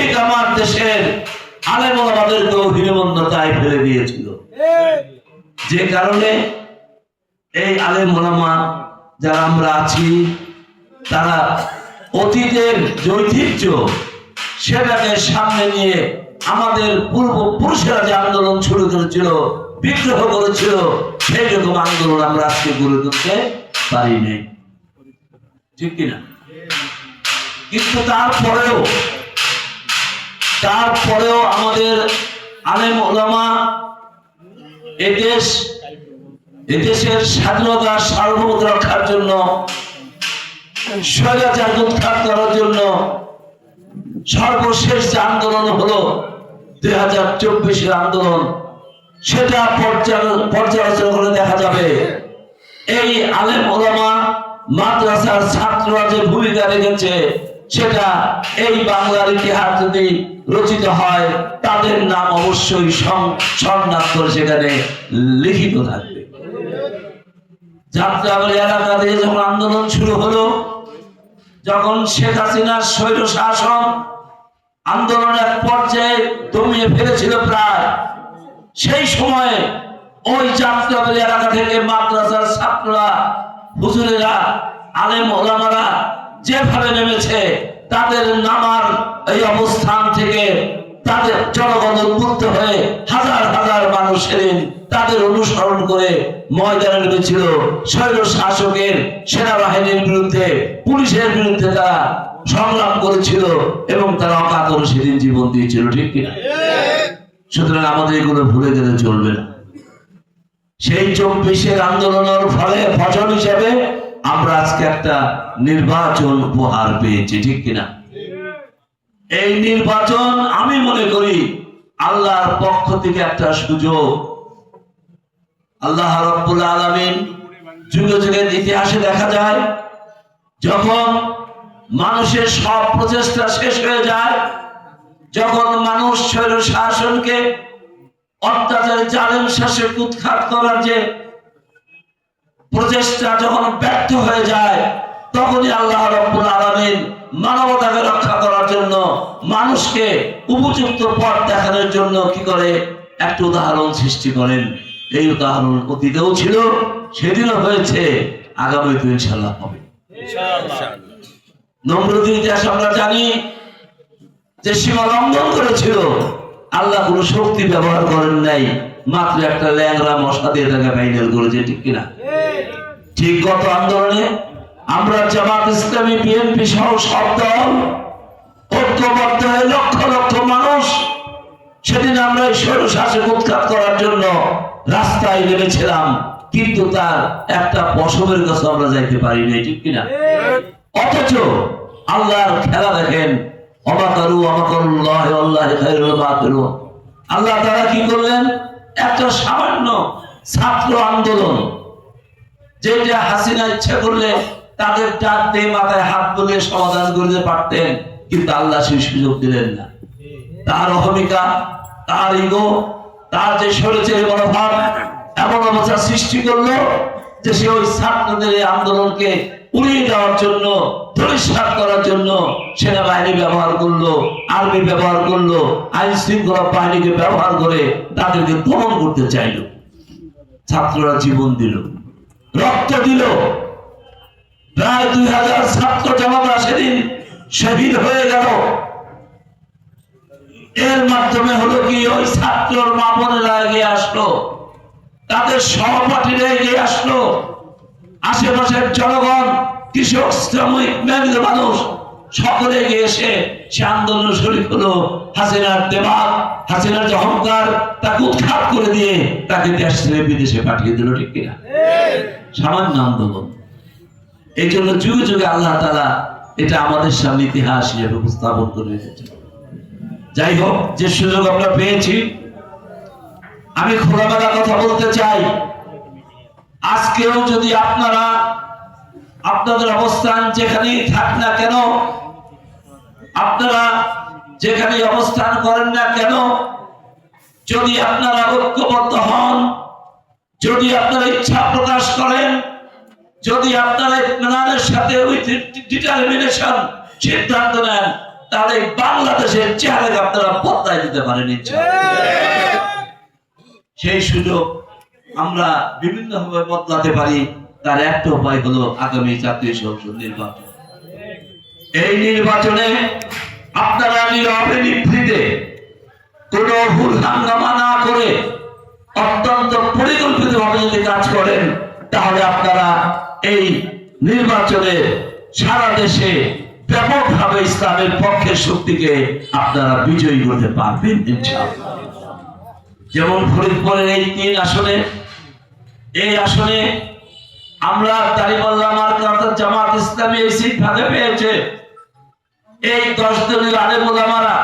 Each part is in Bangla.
ঠিক আমার দেশের আলেম ওলামাদেরকেও হীনমন্যতায় ফেলে দিয়েছিল। যে কারণে এই আলেম ওলামা যারা আমরা আছি তারা অতীতের যে ঐতিহ্য সেটাকে সামনে নিয়ে আমাদের পূর্বপুরুষেরা যে আন্দোলন শুরু করেছিল, বিদ্রোহ করেছিল, সেই রকম আন্দোলন আমরা আজকে গড়ে তুলতে পারি নাই, ঠিক কিনা? কিন্তু তারপরেও আমাদের আলেম ওলামা এদেশের স্বাধীনতা সার্বভৌমত্ব রক্ষার জন্য, স্বৈরাচার উৎখাত করার জন্য সর্বশেষ যে আন্দোলন হলো 2024 আন্দোলন, সেটা পর্যালোচনা করে দেখা যাবে এই আলেম ওলামা মাদ্রাসার ছাত্ররা যে ভূমিকা রেখেছে সেটা এই বাংলার ইতিহাস যদি রচিত হয় তাদের নাম অবশ্যই সংনাদ করে সেখানে লিখিত থাকবে। যাত্রাবাড়ি এলাকা থেকে যখন আন্দোলন শুরু হলো, যখন শেখ হাসিনার স্বৈর শাসন আন্দোলনের এক পর্যায়ে দমিয়ে ফেলেছিল প্রায়, সেই সময়ে ওই যাত্রাবাড়ি এলাকা থেকে মাদ্রাসার ছাত্ররা, হুজুরেরা, আলেম ওলামারা যেভাবে নেমেছে, তাদের নামার এই অবস্থান থেকে তাদের জনগণ উদ্বুদ্ধ হয়ে হাজার হাজার মানুষ সেদিন তাদের অনুসরণ করে ময়দানে নেমেছিল। স্বৈর শাসকের সেনাবাহিনীর বিরুদ্ধে, পুলিশের বিরুদ্ধে তারা সংগ্রাম করেছিল এবং তারা অকাতরে সেদিন জীবন দিয়েছিল, ঠিক কিনা? সুতরাং আমাদের এগুলো ভুলে গেলে চলবে না। সেই 24 আন্দোলনের ফসল হিসেবে আমরা আজকে একটা নির্বাচন উপহার পেয়েছি, ঠিক কিনা? এই নির্বাচন আমি মনে করি আল্লাহর পক্ষ থেকে একটা সুযোগ। আল্লাহ রাব্বুল আলামিন যুগে যুগে ইতিহাসে দেখা যায়, যখন মানুষের সব প্রচেষ্টা শেষ হয়ে যায়, যখন মানুষ স্বৈর শাসনকে, অত্যাচারী জালেম শাসক উৎখাত করার যে প্রচেষ্টা যখন ব্যর্থ হয়ে যায়, তখনই আল্লাহ রাব্বুল আলামিন মানবতাকে রক্ষা করার জন্য, মানুষকে উপযুক্ত পথ দেখানোর জন্য কি করে, একটা উদাহরণ সৃষ্টি করেন। এই উদাহরণ অতীতেও ছিল, সেদিনও হয়েছে, আগামীতে ইনশাআল্লাহ হবে। নমরুদের ইতিহাস আমরা জানি যে সীমা লঙ্ঘন করেছিল, আল্লাহ কোনো শক্তি ব্যবহার করেন নাই, মাত্র একটা ল্যাংড়া মশা দিয়ে তাকে ফাইনাল করেছে, ঠিক কিনা? ঠিক গত আন্দোলনে আমরা জামাত ইসলামী, বিএনপি সহ সব দল ঐক্যবদ্ধ হয়ে লক্ষ লক্ষ মানুষ সেদিন আমরা এই স্বৈর শাসক উৎখাত করার জন্য রাস্তায় নেমেছিলাম, কিন্তু তার একটা পশমের কাছে আমরা যাইতে পারি নাই, ঠিক কিনা? অথচ আল্লাহর খেলা দেখেন, আল্লাহ তারা কি করলেন, একটা সামান্য ছাত্র আন্দোলন যেটা হাসিনা ইচ্ছা করলে তাদের ডাক দিয়ে মাথায় হাত বলে সমাধান করতে পারতেন, কিন্তু আল্লাহ সেই সুযোগ দিলেন না। তার অহমিকা, তার ইগো, তার যে স্বৈরাচারী মনোভাব এমন অবস্থা সৃষ্টি করলো যে সে ওই ছাত্রদের আন্দোলনকে উড়িয়ে দেওয়ার জন্য, ধূলিসাৎ করার জন্য সেনাবাহিনী ব্যবহার করলো, আর্মি ব্যবহার করলো, আইন শৃঙ্খলা বাহিনীকে ব্যবহার করে তাদেরকে দমন করতে চাইলো। ছাত্ররা জীবন দিল, রক্ত দিল, প্রায় 2000 ছাত্র জনতা সেদিন শহীদ হয়ে গেল। এর মাধ্যমে হলো কি, ওই ছাত্রর মা বোনেরা এগিয়ে আসলো, তাদের সহপাঠীরা এগিয়ে আসলো, আশেপাশের জনগণ, কৃষক, শ্রমিক, মেহনত মানুষ সকলে এগিয়ে এসে সে আন্দোলন শরীক হলো। হাসিনার দেমাগ, হাসিনার যে অহংকার, তাকে উৎখাত করে দিয়ে তাকে দেশ ছেড়ে বিদেশে পাঠিয়ে দিল, ঠিক কিনা? সামান্য আন্দোলন। এই জন্য যুগে যুগে আল্লাহ তাআলা এটা আমাদের সামনে ইতিহাস হিসেবে উপস্থাপন করে রেখেছেন। যাই হোক, যে সুযোগ আমরা পেয়েছি, আমি খোলামেলা কথা বলতে চাই। আজকেও যদি আপনারা আপনাদের অবস্থান যেখানেই থাক না কেন, আপনারা যেখানে অবস্থান করেন না কেন, যদি আপনারা ঐক্যবদ্ধ হন, যদি আপনারা ইচ্ছা প্রকাশ করেন, যদি আপনারা ইত্মিনানের সাথে ডিটারমিনেশন সিদ্ধান্ত নেন, তাহলে বাংলাদেশের চেহারা আপনারা বদলায় দিতে পারেন ইনশাআল্লাহ। সেই সুযোগ আমরা বিভিন্ন ভাবে বদলাতে পারি, তার একটা উপায় হলো আগামী জাতীয় সংসদ নির্বাচন। এই নির্বাচনে আপনারা নীরবে নিভৃতে কোনো ভুল হাঙ্গামা না করে অত্যন্ত পরিকল্পিত ভাবে যদি কাজ করেন, তাহলে আপনারা এই নির্বাচনে সারা দেশে ব্যাপকভাবে ইসলামের পক্ষের শক্তিকে আপনারা বিজয়ী করতে পারবেন ইনশাআল্লাহ। যেমন ফরিদপুরের এই 3 আসনে, এই আসনে আমরা দাঁড়িপাল্লা মার্কা জামাত ইসলামী এই সিট ভাগে পেয়েছে। এই 10 দলীয় আলেম ওলামারা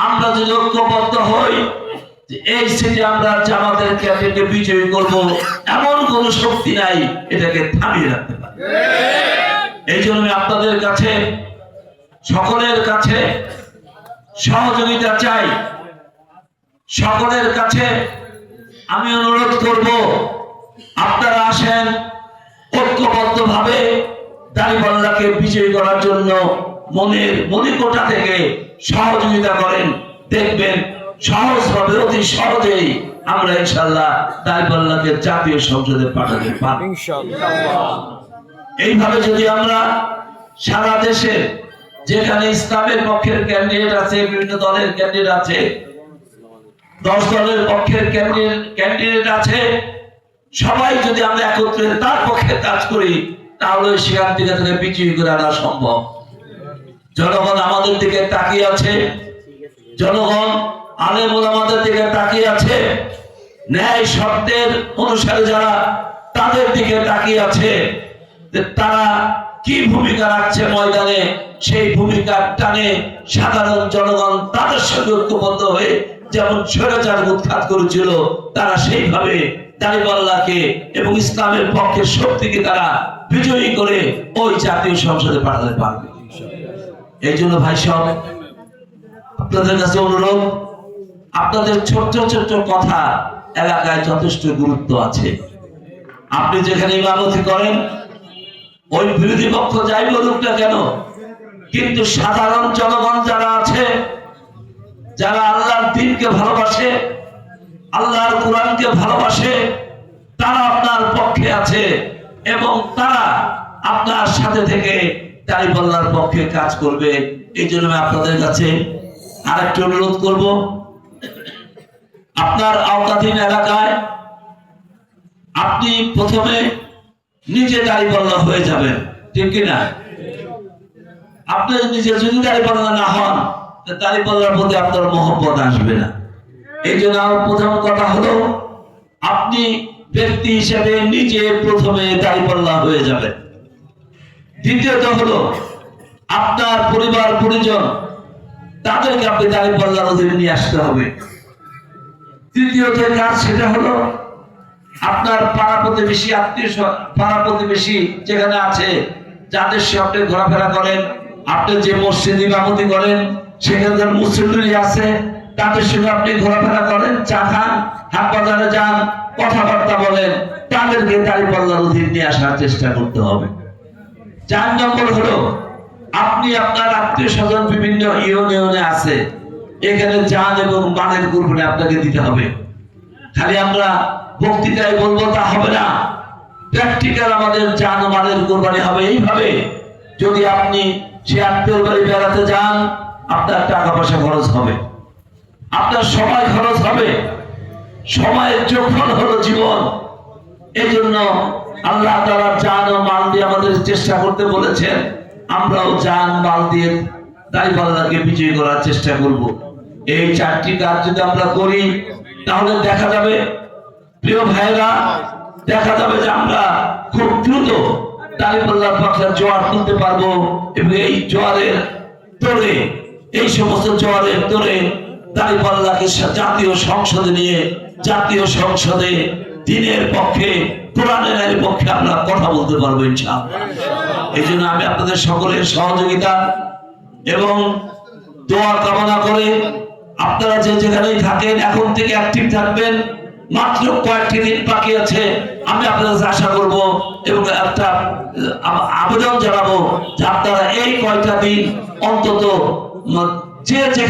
আমরা যদি ঐক্যবদ্ধ হই যে এই সিটে আমরা জামাতের ক্যান্ডিডেটকে বিজয়ী করব, এমন কোন শক্তি নাই এটাকে থামিয়ে রাখতে পারে। এই জন্য আপনাদের কাছে, সকলের কাছে সহযোগিতা চাই। সকলের কাছে আমি অনুরোধ করব, আপনারা আসেন ঐক্যবদ্ধ ভাবে দাঁড়িপাল্লাকে বিজয়ী করার জন্য মনের মনিকোটা থেকে সহযোগিতা করেন। দেখবেন সহজভাবে, অতি সহজেই আমরা ইনশাআল্লাহ দাঁড়িপাল্লাকে জাতীয় সংসদে পাঠাতে পারব ইনশাআল্লাহ। এইভাবে যদি আমরা সারা দেশে যেখানে ইসলামের পক্ষের ক্যান্ডিডেট আছে, বিভিন্ন দলের ক্যান্ডিডেট আছে, 10 দলের পক্ষের ক্যান্ডিডেট আছে, সবাই যদি আমরা একত্রে তার পক্ষে কাজ করি, তাহলে সেখান থেকে বিজয়ী করে আনা সম্ভব। জনগণ আমাদের দিকে তাকিয়ে আছে, জনগণ আলেম ওলামাদের দিকে তাকিয়ে আছে, ন্যায় সত্যের অনুসারে যারা তাদের দিকে তাকিয়ে আছে, তারা কি ভূমিকা রাখছে ময়দানে, সেই ভূমিকার টানে সাধারণ জনগণ তাদের সঙ্গে ঐক্যবদ্ধ হয়ে যেমন স্বৈরাচার উৎখাত করেছিল, তারা সেইভাবে দাঁড়িপাল্লাকে এবং ইসলামের পক্ষের শক্তিকে তারা বিজয়ী করে ওই জাতীয় সংসদে পাঠাতে পারবে। এই জন্য ভাই সব আপনাদের কাছে অনুরোধ, আপনাদের ছোট্ট ছোট্ট কথা এলাকায় যথেষ্ট গুরুত্ব আছে। আপনি যেখানে ইমামতি করেন, ওই বিরোধী পক্ষ যাই বলুক না কেন, কিন্তু সাধারণ জনগণ যারা আছে, যারা আল্লাহর দ্বীনকে ভালোবাসে, আল্লাহর কোরআনকে ভালোবাসে, তারা আপনার পক্ষে আছে এবং তারা আপনার সাথে থেকে দাঁড়িপাল্লার পক্ষে কাজ করবে। এই জন্য আমি আপনাদের কাছে আরেকটি অনুরোধ করব, আপনার আওতাধীন এলাকায় আপনি প্রথমে নিজে দাঁড়িপাল্লা হয়ে যাবেন, ঠিক কিনা? আপনি নিজে যদি দাঁড়িপাল্লা না হন, দাঁড়িপাল্লার প্রতি আপনার মহব্বত আসবে না। এই জন্য আমার প্রথম কথা হলো, আপনি ব্যক্তি হিসেবে নিজে প্রথমে দাঁড়িপাল্লা হয়ে যাবেন। দ্বিতীয়ত হলো, আপনার পরিবার পরিজন তাদেরকে আপনি দাঁড়িপাল্লার অধীনে নিয়ে আসতে হবে। তৃতীয়ত কাজ সেটা হলো, আপনার পাড়া প্রতিবেশী, আত্মীয় পাড়া প্রতিবেশী যেখানে আছে, যাদের সাথে আপনি ঘোরাফেরা করেন, আপনি যে মসজিদ ইমামতি করেন সেখানকার মুসল্লি আছে, তাদের সঙ্গে আপনি ঘোরাফেরা করেন, চা খান, হাট বাজারে যান, কথাবার্তা বলেন, তাদেরকে দাঁড়িপাল্লার অধীনে নিয়ে আসার চেষ্টা করতে হবে। 4 নম্বর হলো, আপনি আপনার আত্মীয় স্বজন বিভিন্ন ইউনিয়নে আছে, এখানে জান এবং মালের কুরবানি আপনাকে দিতে হবে। খালি আমরা বক্তৃতায় বলবো তা হবে না, প্র্যাকটিক্যাল আমাদের জান ও মালের কুরবানি হবে। এইভাবে যদি আপনি সে আত্মীয় বাড়ি বেড়াতে যান, আপনার টাকা পয়সা খরচ হবে, আপনার সময় খরচ হবে, সময়ের যোগফল হলো জীবন। এই জন্য আল্লাহ তাআলা জান ও মাল দিয়ে আমাদের চেষ্টা করতে বলেছেন, আমরাও জান মাল দিয়ে দাঁড়িপাল্লাকে বিজয়ী করার চেষ্টা করব। এই 4টি কাজ যদি আমরা করি, তাহলে দেখা যাবে প্রিয় ভাইরা, দেখা যাবে যে আমরা খুব দ্রুত দাঁড়িপাল্লার পক্ষে জোয়ার তুলতে পারবো। এবং এই জোয়ারের তোড়ে, এই সমস্ত জোয়ারের তোড়ে দাঁড়িপাল্লাকে জাতীয় সংসদে নিয়ে জাতীয় সংসদে দ্বীনের পক্ষে, কোরআনের পক্ষে আমরা কথা বলতে পারবো ইনশাআল্লাহ। এই জন্য আমি আপনাদের সকলের সহযোগিতা এবং দোয়া কামনা করে, আপনারা যে যেখানেই থাকেন এখন থেকে অ্যাক্টিভ থাকবেন। মাত্র কয়েকটি দিন বাকি আছে, আমি আপনাদের কাছে আশা করব এবং একটা আবেদন জানাবো যে আপনারা এই কয়েকটা দিন অন্তত যে যেখানে